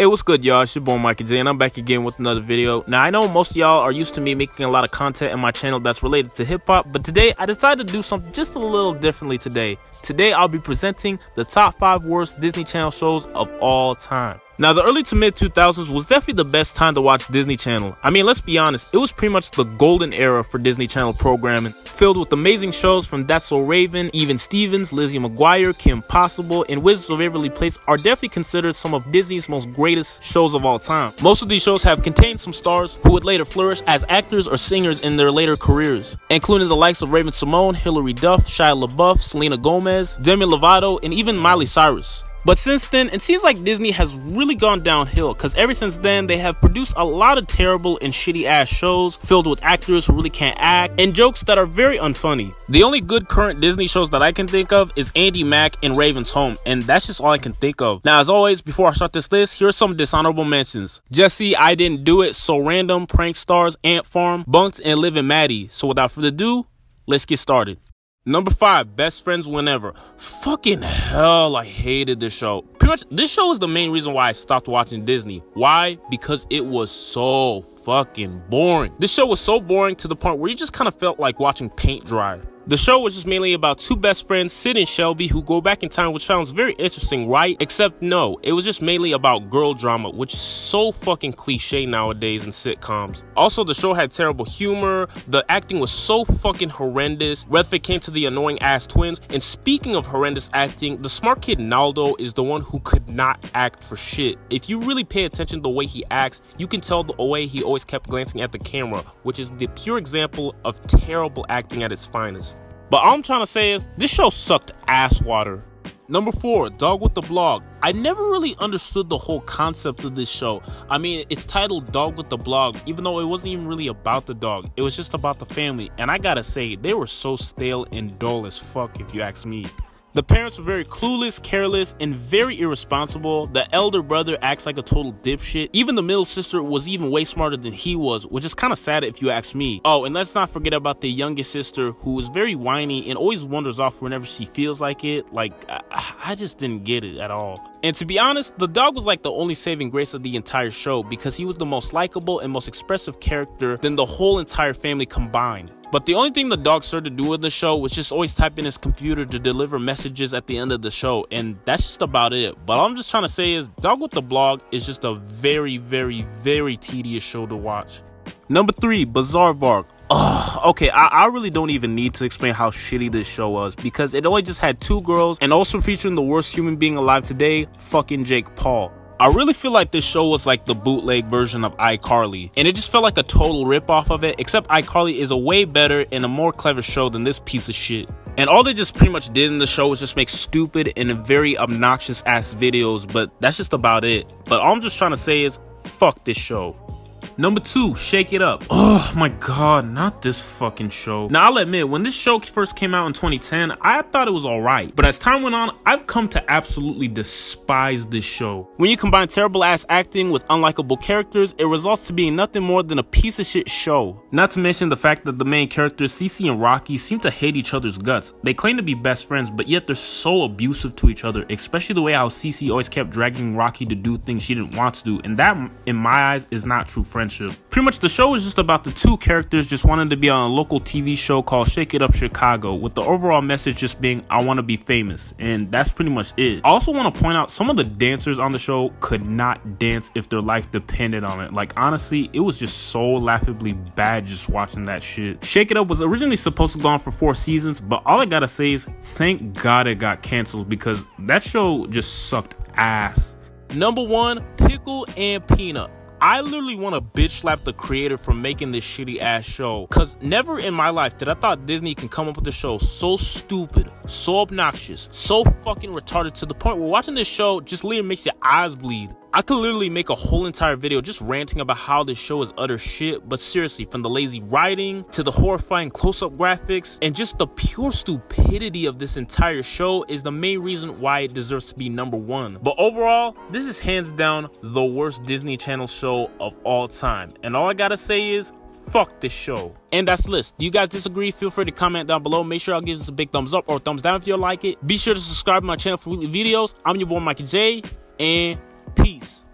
Hey, what's good, y'all? It's your boy Mikey J, and I'm back again with another video. Now, I know most of y'all are used to me making a lot of content in my channel that's related to hip-hop, but today I decided to do something just a little differently today. Today, I'll be presenting the top 5 worst Disney Channel shows of all time. Now, the early to mid 2000s was definitely the best time to watch Disney Channel. I mean, let's be honest, it was pretty much the golden era for Disney Channel programming, filled with amazing shows from That's So Raven, Even Stevens, Lizzie McGuire, Kim Possible, and Wizards of Waverly Place are definitely considered some of Disney's most greatest shows of all time. Most of these shows have contained some stars who would later flourish as actors or singers in their later careers, including the likes of Raven Simone, Hilary Duff, Shia LaBeouf, Selena Gomez, Demi Lovato, and even Miley Cyrus. But since then, it seems like Disney has really gone downhill, because ever since then, they have produced a lot of terrible and shitty ass shows filled with actors who really can't act and jokes that are very unfunny. The only good current Disney shows that I can think of is Andy Mack and Raven's Home, and that's just all I can think of. Now, as always, before I start this list, here are some dishonorable mentions. Jesse, I Didn't Do It, So Random, Prank Stars, Ant Farm, Bunked, and Livin' Maddie. So without further ado, let's get started. Number 5, Best Friends Whenever. Fucking hell, I hated this show. Pretty much, this show is the main reason why I stopped watching Disney. Why? Because it was so fucking boring. This show was so boring to the point where you just kind of felt like watching paint dry. The show was just mainly about two best friends, Sid and Shelby, who go back in time, which sounds very interesting, right? Except no, it was just mainly about girl drama, which is so fucking cliche nowadays in sitcoms. Also, the show had terrible humor, the acting was so fucking horrendous, Redford came to the annoying ass twins, and speaking of horrendous acting, the smart kid Naldo is the one who could not act for shit. If you really pay attention to the way he acts, you can tell the way he always kept glancing at the camera, which is the pure example of terrible acting at its finest. But all I'm trying to say is, this show sucked ass water. Number 4, Dog with the Blog. I never really understood the whole concept of this show. I mean, it's titled Dog with the Blog, even though it wasn't even really about the dog. It was just about the family. And I gotta say, they were so stale and dull as fuck, if you ask me. The parents were very clueless, careless, and very irresponsible. The elder brother acts like a total dipshit. Even the middle sister was even way smarter than he was, which is kind of sad if you ask me. Oh, and let's not forget about the youngest sister, who was very whiny and always wanders off whenever she feels like it. Like, I just didn't get it at all. And to be honest, the dog was like the only saving grace of the entire show, because he was the most likable and most expressive character than the whole entire family combined. But the only thing the dog started to do in the show was just always type in his computer to deliver messages at the end of the show, and that's just about it. But all I'm just trying to say is, Dog with the Blog is just a very, very, very tedious show to watch. Number 3, Bizarre Varg. Okay, I really don't even need to explain how shitty this show was, because it only just had 2 girls, and also featuring the worst human being alive today, fucking Jake Paul. I really feel like this show was like the bootleg version of iCarly, and it just felt like a total ripoff of it, except iCarly is a way better and a more clever show than this piece of shit. And all they just pretty much did in the show was just make stupid and very obnoxious ass videos, but that's just about it. But all I'm just trying to say is, fuck this show. Number 2, Shake It Up. Oh my god, not this fucking show. Now, I'll admit, when this show first came out in 2010, I thought it was alright. But as time went on, I've come to absolutely despise this show. When you combine terrible ass acting with unlikable characters, it results to being nothing more than a piece of shit show. Not to mention the fact that the main characters, Cece and Rocky, seem to hate each other's guts. They claim to be best friends, but yet they're so abusive to each other, especially the way how Cece always kept dragging Rocky to do things she didn't want to do, and that, in my eyes, is not true friendship. Pretty much the show is just about the 2 characters just wanting to be on a local TV show called Shake It Up Chicago, with the overall message just being, I want to be famous, and that's pretty much it. I also want to point out, some of the dancers on the show could not dance if their life depended on it. Like, honestly, it was just so laughably bad just watching that shit. Shake It Up was originally supposed to go on for 4 seasons, but all I gotta say is, thank God it got canceled, because that show just sucked ass. Number 1, Pickle and Peanut. I literally want to bitch slap the creator for making this shitty ass show, cause never in my life did I thought Disney can come up with a show so stupid, so obnoxious, so fucking retarded, to the point where watching this show just literally makes your eyes bleed. I could literally make a whole entire video just ranting about how this show is utter shit, but seriously, from the lazy writing to the horrifying close-up graphics and just the pure stupidity of this entire show is the main reason why it deserves to be number 1. But overall, this is hands down the worst Disney Channel show of all time, and all I gotta say is, fuck this show. And that's the list. Do you guys disagree? Feel free to comment down below. Make sure I'll give this a big thumbs up or thumbs down if you like it. Be sure to subscribe to my channel for weekly videos. I'm your boy Mikey J, and peace.